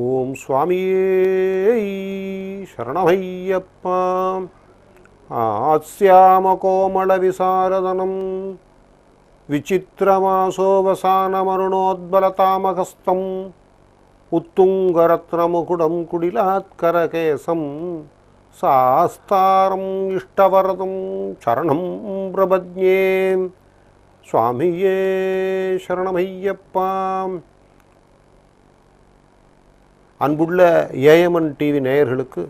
ஓம் சுவாமியே சரணமையப்பா. ஆஸ்யாம கோமள விசாரதனம் விசித்திரமாசோவசானமருணோத்பலதாமகஸ்தம் உத்துங்கரத்னமுகுடம் குடிலாத்கரகேசம் சாஸ்தாரம் இஷ்டவரதம் சரணம் பிரபத்யே. சுவாமியே சரணமையப்பா. அன்புள்ள ஏஎம்என் டிவி நேயர்களுக்கு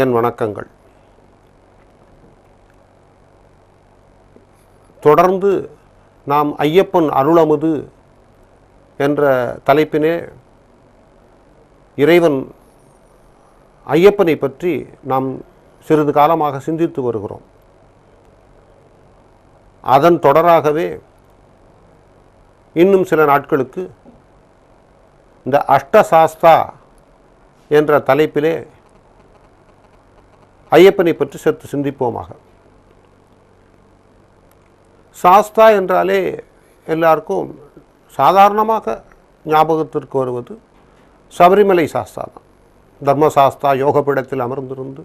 என் வணக்கங்கள். தொடர்ந்து நாம் ஐயப்பன் அருளமுது என்ற தலைப்பினே இறைவன் ஐயப்பனை பற்றி நாம் சிறிது காலமாக சிந்தித்து வருகிறோம். அதன் தொடராகவே இன்னும் சில நாட்களுக்கு இந்த அஷ்டசாஸ்தா என்ற தலைப்பிலே ஐயப்பனை பற்றி சற்று சிந்திப்போமாக. சாஸ்தா என்றாலே எல்லாருக்கும் சாதாரணமாக ஞாபகத்திற்கு வருவது சபரிமலை சாஸ்தா தான். தர்மசாஸ்தா யோகபீடத்தில் அமர்ந்திருந்து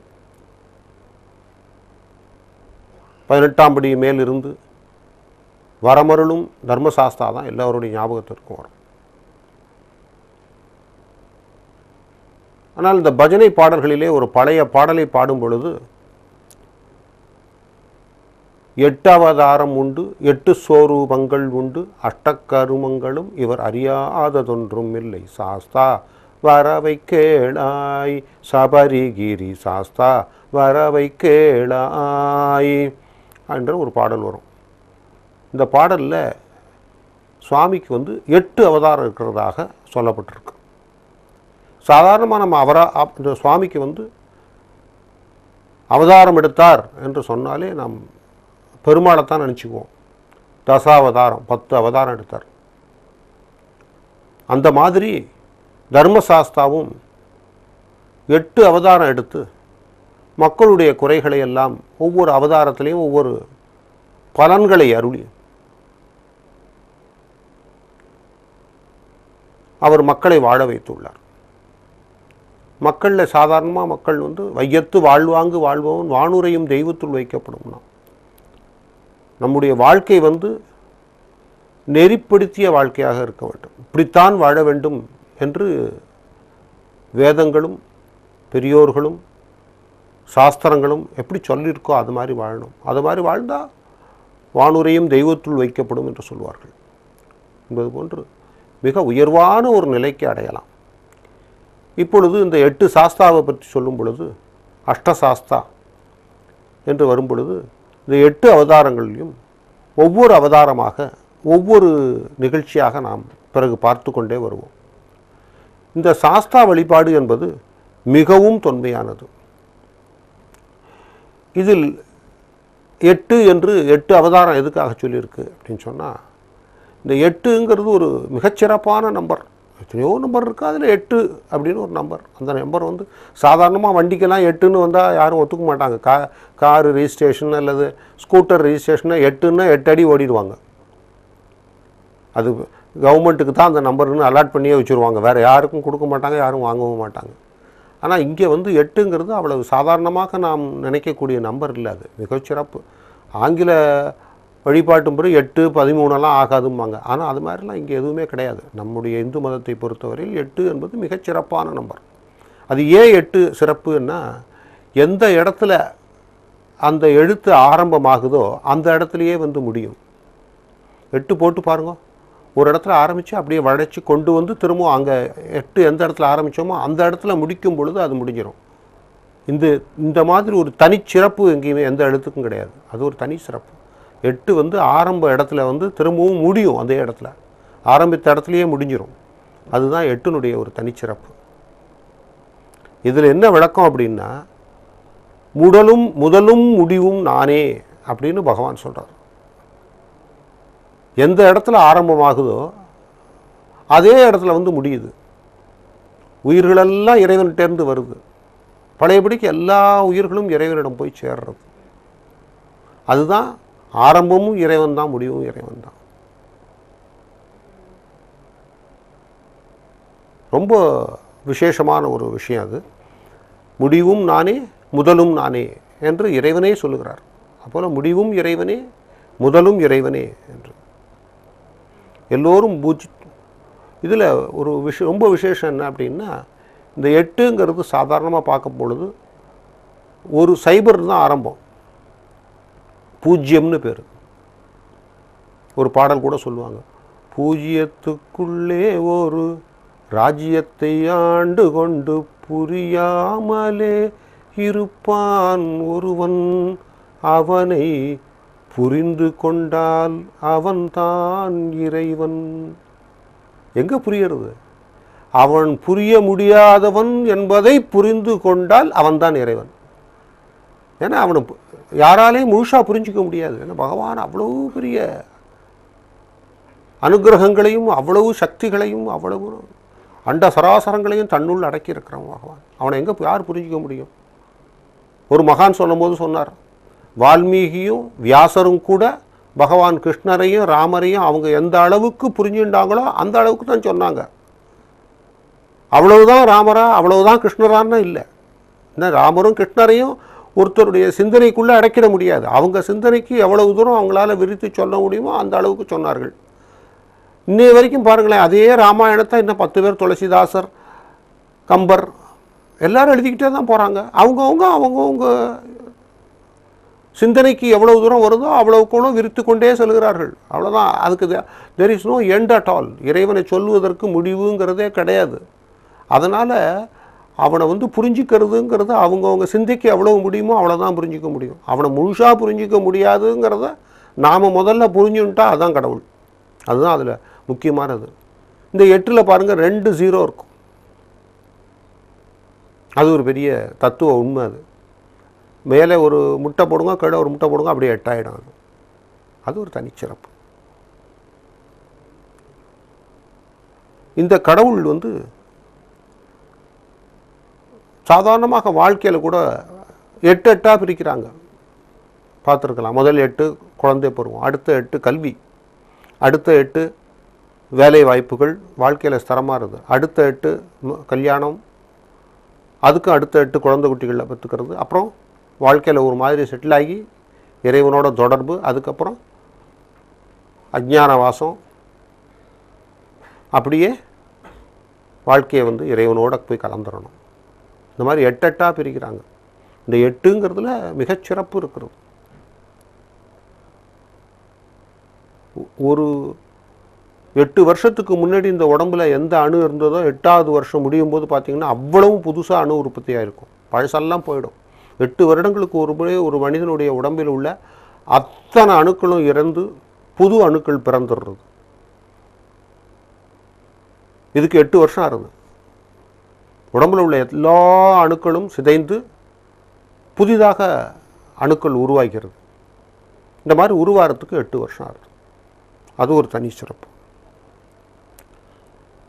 18ஆம் படி மேல் இருந்து வரமருளும் தர்மசாஸ்தா தான் எல்லோருடைய ஞாபகத்திற்கும் வரும். ஆனால் இந்த பஜனை பாடல்களிலே ஒரு பழைய பாடலை பாடும் பொழுது 8 அவதாரம் உண்டு, 8 ஸ்வரூபங்கள் உண்டு, அஷ்டக்கருமங்களும் இவர் அறியாததொன்றும் இல்லை, சாஸ்தா வரவை கேளாய், சபரிகிரி சாஸ்தா வரவை கேளாய் என்ற ஒரு பாடல் வரும். இந்த பாடலில் சுவாமிக்கு 8 அவதாரம் இருக்கிறதாக சொல்லப்பட்டிருக்கு. சாதாரணமாக நம்ம இந்த சுவாமிக்கு அவதாரம் எடுத்தார் என்று சொன்னாலே நாம் பெருமாளைத்தான் நினச்சிக்குவோம். தசாவதாரம் 10 அவதாரம் எடுத்தார். அந்த மாதிரி தர்மசாஸ்தாவும் 8 அவதாரம் எடுத்து மக்களுடைய குறைகளை எல்லாம் ஒவ்வொரு அவதாரத்திலையும் ஒவ்வொரு பலன்களை அருளி அவர் மக்களை வாழ வைத்துள்ளார். மக்களில் சாதாரணமாக மக்கள் வையத்து வாழ்வாங்கு வாழ்பவன் வானுரையும் தெய்வத்துள் வைக்கப்படும்னா நம்முடைய வாழ்க்கை நெறிப்படுத்திய வாழ்க்கையாக இருக்க வேண்டும். இப்படித்தான் வாழ வேண்டும் என்று வேதங்களும் பெரியோர்களும் சாஸ்திரங்களும் எப்படி சொல்லியிருக்கோ அது மாதிரி வாழணும். அது மாதிரி வாழ்ந்தால் வானுரையும் தெய்வத்துள் வைக்கப்படும் என்று சொல்வார்கள் என்பது போன்று மிக உயர்வான ஒரு நிலைக்கு அடையலாம். இப்பொழுது இந்த 8 சாஸ்தாவை பற்றி சொல்லும் பொழுது அஷ்டசாஸ்தா என்று வரும் பொழுது இந்த 8 அவதாரங்களிலும் ஒவ்வொரு அவதாரமாக ஒவ்வொரு நிகழ்ச்சியாக நாம் பிறகு பார்த்து கொண்டே வருவோம். இந்த சாஸ்தா வழிபாடு என்பது மிகவும் தொன்மையானது. இதில் 8 என்று 8 அவதாரம் எதுக்காக சொல்லியிருக்கு அப்படின்னு சொன்னால், இந்த 8ங்கிறது ஒரு மிகச்சிறப்பான நம்பர். எத்தனையோ நம்பர் இருக்குது, அதில் 8 அப்படின்னு ஒரு நம்பர். அந்த நம்பர் சாதாரணமாக வண்டிக்கெல்லாம் 8ன்னு வந்தால் யாரும் ஒத்துக்க மாட்டாங்க. காரு ரெஜிஸ்ட்ரேஷன் அல்லது ஸ்கூட்டர் ரெஜிஸ்ட்ரேஷனை 8ன்னா 8 அடி ஓடிடுவாங்க. அது கவர்மெண்ட்டுக்கு தான் அந்த நம்பர்னு அலாட் பண்ணியே வச்சுருவாங்க. வேறு யாருக்கும் கொடுக்க மாட்டாங்க, யாரும் வாங்கவும் மாட்டாங்க. ஆனால் இங்கே 8ங்கிறது அவ்வளவு சாதாரணமாக நாம் நினைக்கக்கூடிய நம்பர் இல்லை. அது மிகச்சிறப்பு. ஆங்கில வழிபாட்டும் பிறகு 8, 13 ஆகாதும்பாங்க. ஆனால் அது மாதிரிலாம் இங்கே எதுவுமே கிடையாது. நம்முடைய இந்து மதத்தை பொறுத்தவரையில் 8 என்பது மிகச்சிறப்பான நம்பர். அது ஏன் 8 சிறப்புன்னா, எந்த இடத்துல அந்த எழுத்து ஆரம்பமாகுதோ அந்த இடத்துலையே முடியும். 8 போட்டு பாருங்க. ஒரு இடத்துல ஆரம்பித்து அப்படியே வளைச்சி கொண்டு திரும்பவும் அங்கே 8 எந்த இடத்துல ஆரம்பித்தோமோ அந்த இடத்துல முடிக்கும் பொழுது அது முடிஞ்சிடும். இந்த மாதிரி ஒரு தனிச்சிறப்பு எங்கேயுமே எந்த எழுத்துக்கும் கிடையாது. அது ஒரு தனி சிறப்பு. 8 ஆரம்ப இடத்துல திரும்பவும் முடியும். அதே இடத்துல ஆரம்பித்த இடத்துலையே முடிஞ்சிடும். அதுதான் 8னுடைய ஒரு தனிச்சிறப்பு. இதில் என்ன விளக்கம் அப்படின்னா, முதலும் முடிவும் நானே அப்படின்னு பகவான் சொல்கிறார். எந்த இடத்துல ஆரம்பமாகுதோ அதே இடத்துல முடியுது. உயிர்களெல்லாம் இறைவன்கிட்டேருந்து வருது. பழையபடிக்கு எல்லா உயிர்களும் இறைவனிடம் போய் சேர்றது. அதுதான் ஆரம்பமும் இறைவன் தான், முடிவும் இறைவன் தான். ரொம்ப விசேஷமான ஒரு விஷயம் அது. முடிவும் நானே முதலும் நானே என்று இறைவனே சொல்லுகிறார். அப்போல முடிவும் இறைவனே முதலும் இறைவனே என்று எல்லோரும் இதில் ஒரு ரொம்ப விசேஷம் என்ன அப்படின்னா, இந்த 8ங்கிறது சாதாரணமாக பார்க்கும் பொழுது ஒரு சைபர் தான் ஆரம்பம், 0ன்னு பேர். ஒரு பாடல் கூட சொல்லுவாங்க, 0த்துக்குள்ளே ஒரு ராஜ்யத்தை ஆண்டு கொண்டு புரியாமலே இருப்பான் ஒருவன், அவனை புரிந்து கொண்டால் அவன்தான் இறைவன். எங்கே புரிகிறது? அவன் புரிய முடியாதவன் என்பதை புரிந்து கொண்டால் அவன்தான் இறைவன். ஏன்னா அவனை யாராலையும் முழுசாக புரிஞ்சிக்க முடியாது. ஏன்னா பகவான் அவ்வளவு பெரிய அனுகிரகங்களையும் அவ்வளவு சக்திகளையும் அவ்வளவு அண்ட சராசரங்களையும் தன்னுள் அடக்கி இருக்கிறவன் பகவான். அவனை எங்கே யார் புரிஞ்சிக்க முடியும்? ஒரு மகான் சொல்லும் போது சொன்னார், வால்மீகியும் வியாசரும் கூட பகவான் கிருஷ்ணரையும் ராமரையும் அவங்க எந்த அளவுக்கு புரிஞ்சுட்டாங்களோ அந்த அளவுக்கு தான் சொன்னாங்க. அவ்வளவுதான் ராமரா அவ்வளவுதான் கிருஷ்ணரான்னு இல்லை. என்ன, ராமரும் கிருஷ்ணரையும் ஒருத்தருடைய சிந்தனைக்குள்ளே அடைக்கிட முடியாது. அவங்க சிந்தனைக்கு எவ்வளவு தூரம் அவங்களால விரித்து சொல்ல முடியுமோ அந்த அளவுக்கு சொன்னார்கள். இன்னைய வரைக்கும் பாருங்களேன், அதே ராமாயணத்தை இன்னும் 10 பேர், துளசிதாசர், கம்பர் எல்லாரும் எழுதிக்கிட்டே தான் போகிறாங்க. அவங்கவுங்க சிந்தனைக்கு எவ்வளவு தூரம் வருதோ அவ்வளவுக்கு விரித்து கொண்டே செல்கிறார்கள். அவ்வளோதான். அதுக்கு there is no end at all. இறைவனை சொல்லுவதற்கு முடிவுங்கிறதே கிடையாது. அதனால் அவனை புரிஞ்சிக்கிறதுங்கிறது அவங்கவுங்க சிந்திக்க எவ்வளவு முடியுமோ அவ்வளோதான் புரிஞ்சிக்க முடியும். அவனை முழுசாக புரிஞ்சிக்க முடியாதுங்கிறத நாம் முதல்ல புரிஞ்சுட்டா அதுதான் கடவுள். அதுதான் அதில் முக்கியமானது. இந்த 8ல் பாருங்கள் 2 0 இருக்கும். அது ஒரு பெரிய தத்துவ உண்மை. அது மேலே ஒரு முட்டை போடுங்க, கீழே ஒரு முட்டை போடுங்க, அப்படியே 8 ஆகிடும். அது ஒரு தனிச்சிறப்பு. இந்த கடவுள் சாதாரணமாக வாழ்க்கையில் கூட 8 8ஆக பிரிக்கிறாங்க. பார்த்துருக்கலாம். முதல் 8 குழந்தை பருவம், அடுத்த 8 கல்வி, அடுத்த 8 வேலை வாய்ப்புகள், வாழ்க்கையில் ஸ்திரமாக இருக்குது, அடுத்த 8 கல்யாணம், அதுக்கு அடுத்த 8 குழந்தை குட்டிகளில் பெற்றுக்கிறது, அப்புறம் வாழ்க்கையில் ஒரு மாதிரி செட்டில் ஆகி இறைவனோட தொடர்பு, அதுக்கப்புறம் அஞ்ஞான வாசம், அப்படியே வாழ்க்கையை இறைவனோட போய் கலந்துடணும். இந்த மாதிரி 8 8ஆக பிரிக்கிறாங்க. இந்த 8ங்கிறதுல மிகச்சிறப்பு இருக்கிறது. ஒரு 8 வருஷத்துக்கு முன்னாடி இந்த உடம்புல எந்த அணு இருந்ததோ 8வது வருஷம் முடியும் போது பார்த்திங்கன்னா அவ்வளவும் புதுசாக அணு உற்பத்தியாக இருக்கும். பழசெல்லாம் போயிடும். 8 வருடங்களுக்கு ஒரு முறை ஒரு மனிதனுடைய உடம்பில் உள்ள அத்தனை அணுக்களும் இறந்து புது அணுக்கள் பிறந்துடுறது. இதுக்கு 8 வருஷம் ஆகுது. உடம்பில் உள்ள எல்லா அணுக்களும் சிதைந்து புதிதாக அணுக்கள் உருவாகிறது. இந்த மாதிரி உருவாகிறதுக்கு 8 வருஷம் ஆகுது. அது ஒரு தனி சிறப்பு.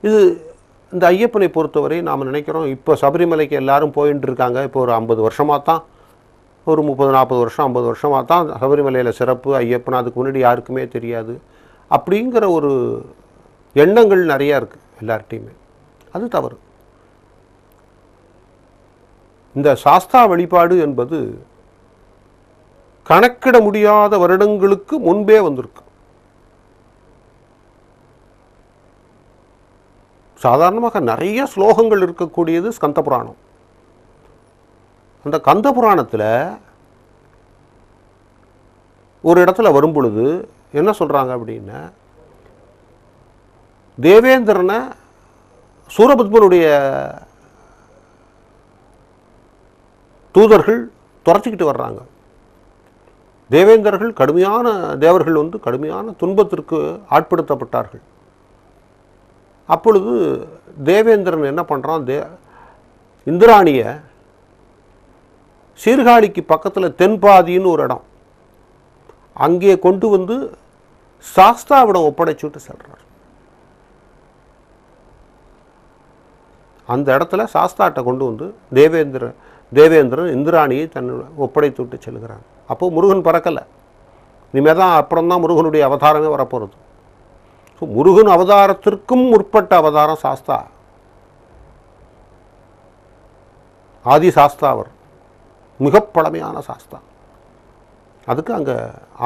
இது இந்த ஐயப்பனை பொறுத்தவரை நாம் நினைக்கிறோம், இப்போ சபரிமலைக்கு எல்லாரும் போயின்னு இருக்காங்க, இப்போ ஒரு 50 வருஷமாக தான், ஒரு 30 40 வருஷம் 50 வருஷமாக தான் சபரிமலையில் சிறப்பு, ஐயப்பன் அதுக்கு முன்னாடி யாருக்குமே தெரியாது அப்படிங்கிற ஒரு எண்ணங்கள் நிறையா இருக்குது எல்லார்ட்டையுமே. அது தவறு. இந்த சாஸ்தா வழிபாடு என்பது கணக்கிட முடியாத வருடங்களுக்கு முன்பே வந்திருக்கு. சாதாரணமாக நிறைய ஸ்லோகங்கள் இருக்கக்கூடியது ஸ்கந்த புராணம். அந்த கந்த புராணத்தில் ஒரு இடத்துல வரும் பொழுது என்ன சொல்கிறாங்க அப்படின்னா, தேவேந்திரனை சூரபத்மனுடைய தூதர்கள் துரத்திக்கிட்டு வர்றாங்க. தேவேந்தர்கள் கடுமையான தேவர்கள் கடுமையான துன்பத்திற்கு ஆட்படுத்தப்பட்டார்கள். அப்பொழுது தேவேந்திரன் என்ன பண்ணுறான், இந்திராணியை சீர்காழிக்கு பக்கத்தில் தென்பாதின்னு ஒரு இடம், அங்கே கொண்டு சாஸ்தாவிடம் ஒப்படைச்சுட்டு செல்றார். அந்த இடத்துல சாஸ்தாட்டை கொண்டு தேவேந்திரன் இந்திராணியை தன்னோட ஒப்படைத்து விட்டு செல்கிறான். அப்போது முருகன் பறக்கலை. இனிமேல் தான் அப்புறம் தான் முருகனுடைய அவதாரமே வரப்போகிறது. ஸோ முருகன் அவதாரத்திற்கும் முற்பட்ட அவதாரம் சாஸ்தா. ஆதி சாஸ்தா அவர், மிக பழமையான சாஸ்தா. அதுக்கு அங்கே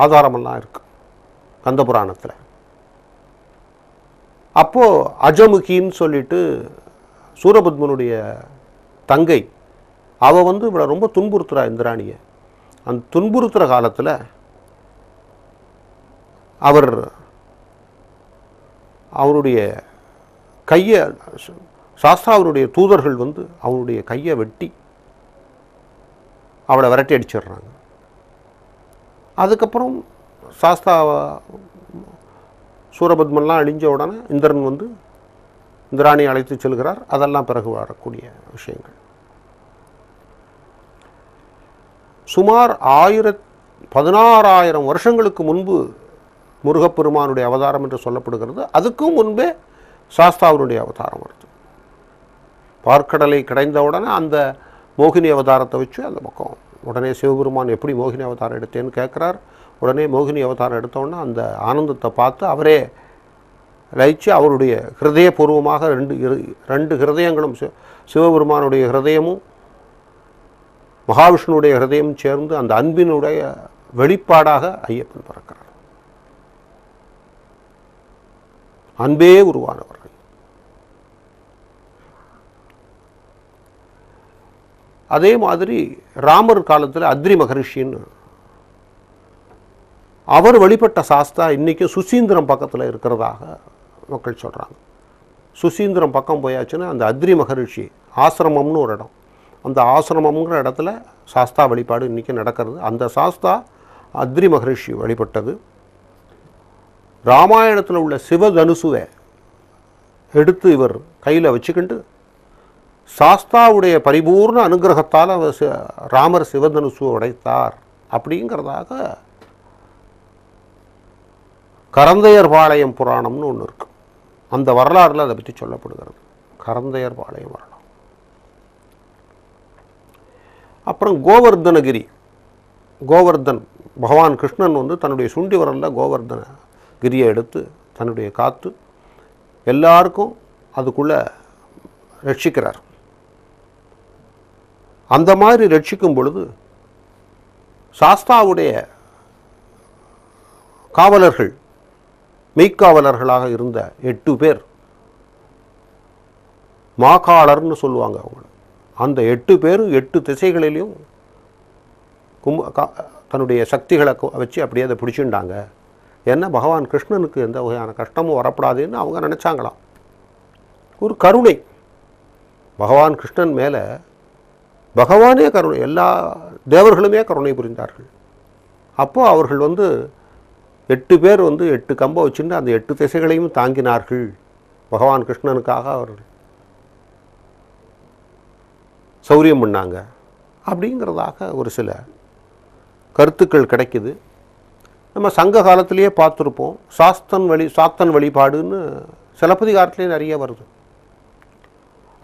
ஆதாரமெல்லாம் இருக்கு கந்த புராணத்தில். அப்போது அஜமுகின்னு சொல்லிட்டு சூரபத்மனுடைய தங்கை, அவள் வந்து இவளை ரொம்ப துன்புறுத்துறா இந்திராணியை. அந்த துன்புறுத்துகிற காலத்தில் அவருடைய கையை, சாஸ்தாவுடைய தூதர்கள் வந்து அவனுடைய கையை வெட்டி அவளை விரட்டி அடிச்சிடுறாங்க. அதுக்கப்புறம் சாஸ்தா சூரபத்மன்லாம் அழிஞ்ச உடனே இந்திரன் வந்து இந்திராணியை அழைத்து செல்கிறார். அதெல்லாம் பிறகு வரக்கூடிய விஷயங்கள். சுமார் 16,000 வருஷங்களுக்கு முன்பு முருகப்பெருமானுடைய அவதாரம் என்று சொல்லப்படுகிறது. அதுக்கும் முன்பே சாஸ்தாவுடைய அவதாரம் வருது. பார்க்கடலை கிடைந்தவுடனே அந்த மோகினி அவதாரத்தை வச்சு அந்த பக்கம் உடனே சிவபெருமான் எப்படி மோகினி அவதாரம் எடுத்தேன்னு கேட்குறார். உடனே மோகினி அவதாரம் எடுத்தோடனே அந்த ஆனந்தத்தை பார்த்து அவரே லயிச்சு அவருடைய ஹிருதயபூர்வமாக ரெண்டு ஹிருதயங்களும், சிவபெருமானுடைய ஹிருதயமும் மகாவிஷ்ணுடைய ஹிருதயமும் சேர்ந்து அந்த அன்பினுடைய வெளிப்பாடாக ஐயப்பன் பிறக்கிறார். அன்பே உருவானவர்கள். அதே மாதிரி ராமர் காலத்தில் அத்ரி மகரிஷின்னு அவர் வழிபட்ட சாஸ்தா இன்றைக்கி சுசீந்திரம் பக்கத்தில் இருக்கிறதாக மக்கள் சொல்கிறாங்க. சுசீந்திரம் பக்கம் போயாச்சுன்னா அந்த அத்ரி மகரிஷி ஆசிரமம்னு ஒரு இடம், அந்த ஆசிரமம்ங்கிற இடத்துல சாஸ்தா வழிபாடு இன்றைக்கி நடக்கிறது. அந்த சாஸ்தா அத்ரி மகரிஷி வழிபட்டது. ராமாயணத்தில் உள்ள சிவதனுசுவை எடுத்து இவர் கையில் வச்சுக்கிண்டு சாஸ்தாவுடைய பரிபூர்ண அனுகிரகத்தால் ராமர் சிவதனுசுவை உடைத்தார் அப்படிங்கிறதாக கரந்தையர்பாளையம் புராணம்னு ஒன்று இருக்கு. அந்த வரலாறுல அதை பற்றி சொல்லப்படுகிறது, கரந்தையர்பாளையம் வரலாறு. அப்புறம் கோவர்தனகிரி, கோவர்தன் பகவான் கிருஷ்ணன் வந்து தன்னுடைய சுண்டி வரலில் கோவர்தன கிரியை எடுத்து தன்னுடைய காத்து எல்லாருக்கும் அதுக்குள்ளே ரட்சிக்கிறார். அந்த மாதிரி ரட்சிக்கும் பொழுது சாஸ்தாவுடைய காவலர்கள், மெய்க்காவலர்களாக இருந்த 8 பேர், மாக்காளர்னு சொல்லுவாங்க அவங்க, அந்த 8 பேரும் 8 திசைகளிலையும் தன்னுடைய சக்திகளை வச்சு அப்படியே அதை பிடிச்சுட்டாங்க. ஏன்னா பகவான் கிருஷ்ணனுக்கு எந்த வகையான கஷ்டமும் வரப்படாதுன்னு அவங்க நினச்சாங்களாம். ஒரு கருணை, பகவான் கிருஷ்ணன் மேலே பகவானே கருணை, எல்லா தேவர்களுமே கருணை புரிந்தார்கள். அப்போது அவர்கள் வந்து 8 பேர் வந்து 8 கம்பை வச்சுட்டு அந்த 8 திசைகளையும் தாங்கினார்கள். பகவான் கிருஷ்ணனுக்காக அவர்கள் சௌரியம் பண்ணாங்க அப்படிங்கிறதாக ஒரு சில கருத்துக்கள் கிடைக்குது. நம்ம சங்க காலத்திலேயே பார்த்துருப்போம். சாத்தன் வழிபாடுன்னு சிலப்பதிகாரத்திலே நிறைய வருது.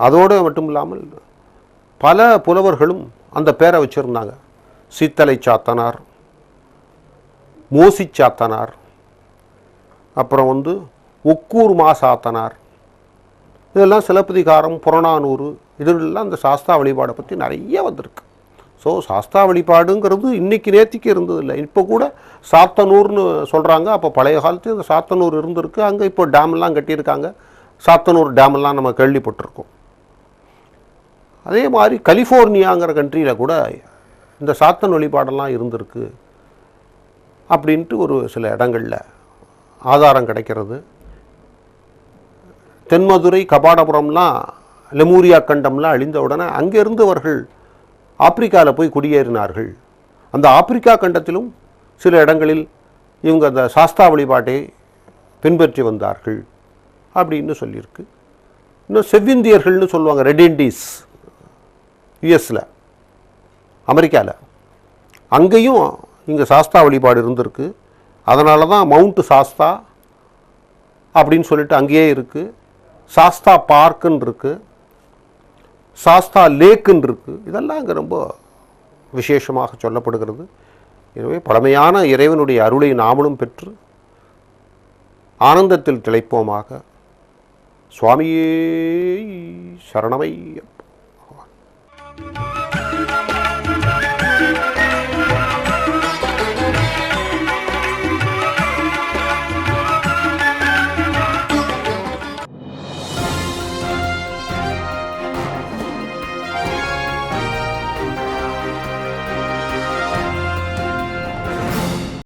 அதோடு மட்டும் இல்லாமல் பல புலவர்களும் அந்த பேரை வச்சுருந்தாங்க. சீத்தலை சாத்தனார், மோசி சாத்தனார், அப்புறம் வந்து ஒக்கூர் சாத்தனார், இதெல்லாம் சிலப்பதிகாரம், புறநானூறு, இதெல்லாம் அந்த சாஸ்தா வழிபாடை பற்றி நிறைய வந்திருக்கு. ஸோ சாஸ்தா வழிபாடுங்கிறது இன்றைக்கி நேற்றுக்கு இருந்ததில்லை. இப்போ கூட சாத்தனூர்னு சொல்கிறாங்க. அப்போ பழைய காலத்து இந்த சாத்தனூர் இருந்திருக்கு. அங்கே இப்போ டேமெல்லாம் கட்டியிருக்காங்க. சாத்தனூர் டேமெல்லாம் நம்ம கேள்விப்பட்டிருக்கோம். அதே மாதிரி கலிஃபோர்னியாங்கிற கண்ட்ரியில் கூட இந்த சாத்தன் வழிபாடெல்லாம் இருந்திருக்கு அப்படின்ட்டு ஒரு சில இடங்களில் ஆதாரம் கிடைக்கிறது. தென்மதுரை, கபாடபுரம்லாம், லெமூரியா கண்டம்லாம் அழிந்த உடனே அங்கேருந்து அவர்கள் ஆப்பிரிக்காவில் போய் குடியேறினார்கள். அந்த ஆப்பிரிக்கா கண்டத்திலும் சில இடங்களில் இவங்க அந்த சாஸ்தா வழிபாட்டை பின்பற்றி வந்தார்கள் அப்படின்னு சொல்லியிருக்கு. இன்னும் செவ்விந்தியர்கள்னு சொல்லுவாங்க, ரெட் இண்டீஸ், யுஎஸில், அமெரிக்காவில், அங்கேயும் இங்கே சாஸ்தா வழிபாடு இருந்திருக்கு. அதனால தான் மவுண்ட் சாஸ்தா அப்படின்னு சொல்லிட்டு அங்கேயே இருக்குது. சாஸ்தா பார்க்குன்னு இருக்குது, சாஸ்தா லேக்குன்னு இருக்குது. இதெல்லாம் இங்கே ரொம்ப விசேஷமாக சொல்லப்படுகிறது. எனவே பழமையான இறைவனுடைய அருளை நாமளும் பெற்று ஆனந்தத்தில் திளைப்போமாக. சுவாமியே சரணமையம்.